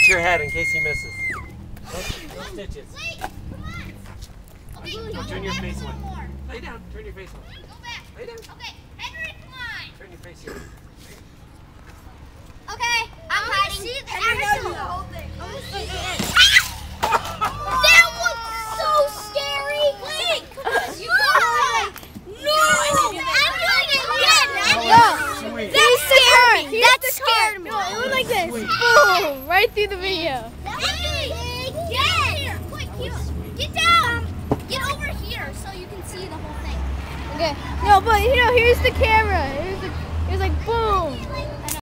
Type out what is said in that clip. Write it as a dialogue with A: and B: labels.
A: watch your head in case he misses. No stitches.
B: Wait, come on. Okay,
A: No, turn your face away.
B: More.
A: Lay down. Turn your face away.
B: Go back.
A: Lay down.
B: Okay, Henry, come on.
A: Turn your face here.
B: Okay, I'm hiding. See the whole thing. That was so scary. Wait, you no, I'm doing it again.
A: Sweet.
B: That scared me. That scared me.
C: No, it went like this. Boom! Right through the video.
B: Get down. Get over here so you can see the whole thing.
C: Okay. No, but here's the camera. It was like boom.